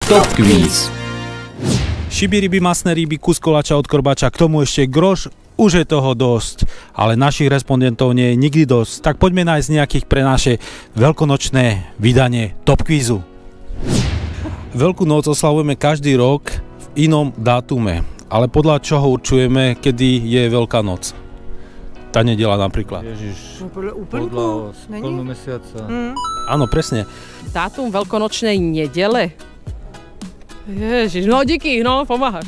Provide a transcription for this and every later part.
Top Quiz. Šiby, ryby, masné ryby, kus koláča od korbača, k tomu ešte groš, už je toho dosť, ale našich respondentov nie je nikdy dosť. Tak poďme nájsť nejakých pre naše veľkonočné vydanie Top Quizu. Veľkú noc oslavujeme každý rok v inom dátume, ale podľa čoho určujeme, kedy je Veľká noc? Tá nedeľa napríklad. Ježiš, Úplnku? plnú mesiaca. Áno, presne. Dátum veľkonočnej nedele? Ježiš, no díky, no pomáhaš.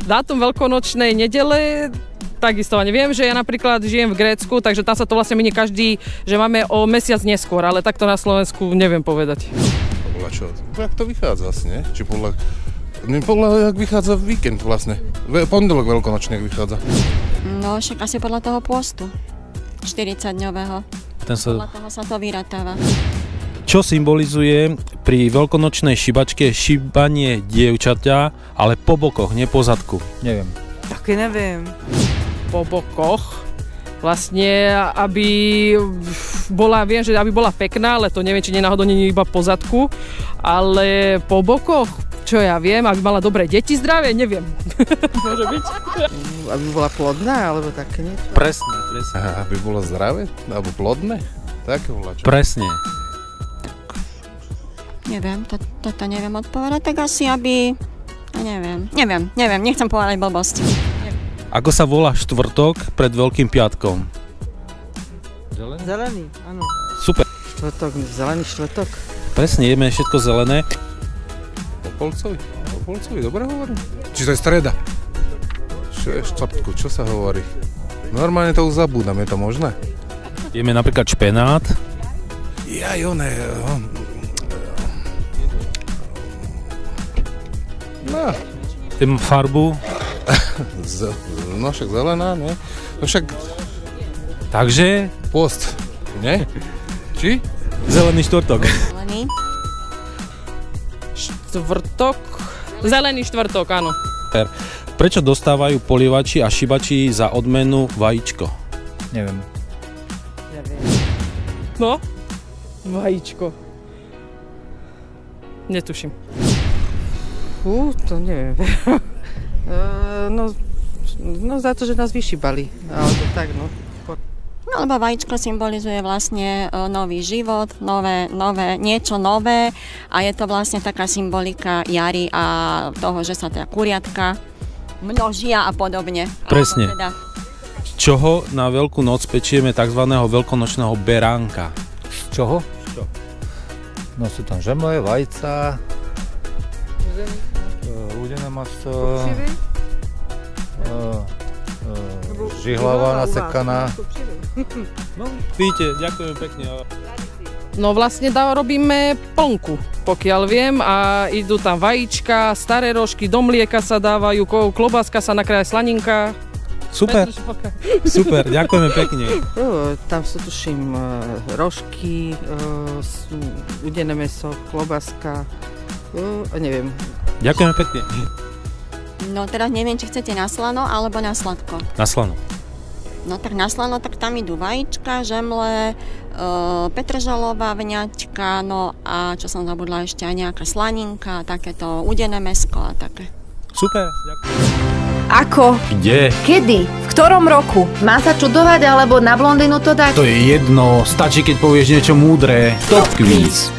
Dátum veľkonočnej nedele, takisto neviem, že ja napríklad žijem v Grécku, takže tam sa to vlastne minie každý, že máme o mesiac neskôr, ale takto na Slovensku neviem povedať. Podľa čo? Jak to vychádza asi, nie? Či podľa jak vychádza víkend vlastne. Pondelok veľkonočný vychádza. No, však asi podľa toho pôstu. 40-dňového. Podľa toho sa to vyratáva. Čo symbolizuje pri veľkonočnej šibačke šibanie dievčaťa, ale po bokoch, nie po zadku? Neviem. Taky neviem. Po bokoch. Vlastne, aby bola, viem, že aby bola pekná, ale to neviem, či nenáhodou nie iba po zadku, ale po bokoch, čo ja viem, aby mala dobré deti zdravé, neviem. Môže byť? Aby bola plodná, alebo také niečo. Presne. Aby bolo zdravé, alebo plodné? Také volá čo? Presne. Neviem, toto neviem odpovedať, tak asi aby... Neviem, nechcem povedať blbosť. Ako sa volá štvrtok pred Veľkým piatkom? Zelený, áno. Super. Zelený štvrtok. Presne, jeme všetko zelené. Popolcovi, dobre hovorím? Či to je streda? Čo je štvrtku, čo sa hovorí? Normálne to už zabúdam, je to možné? Jeme napríklad špenát. No. Tým farbu. No však zelená, nie? No však... Takže? Post, nie? Či? Zelený štvrtok. Zelený. Štvrtok? Zelený štvrtok, áno. Prečo dostávajú polievači a šibači za odmenu vajíčko? Neviem. No? Vajíčko. Netuším. To neviem. No za to, že nás vyšibali. Alebo tak, no. No, lebo vajíčko symbolizuje vlastne nový život, niečo nové a je to vlastne taká symbolika jary a toho, že sa teda kuriatka množia a podobne. Presne. Teda... Z čoho na Veľkú noc pečieme tzv. Veľkonočného beránka? Z čoho? No sú tam žemle, vajca, udené maso, žihlava nasekaná. No, vidíte, ďakujem pekne. No vlastne robíme plnku, pokiaľ viem, a idú tam vajíčka, staré rožky, do mlieka sa dávajú, klobáska sa nakrája, slaninka. Super, ďakujeme pekne. Tam sú, tuším, rožky, udené mäso, klobáska, neviem. Ďakujeme pekne. No teraz neviem, či chcete na slano alebo na sladko. Na slano. No tak na slano, tak tam idú vajíčka, žemle, petržalová vňaťka, no a čo som zabudla ešte, aj nejaká slaninka, takéto udené mäsko a také. Super, ďakujem. Ako? Kde? Kedy? V ktorom roku? Má sa čudovať alebo na blondínu to dať? To je jedno, stačí, keď povieš niečo múdre. Top Quiz.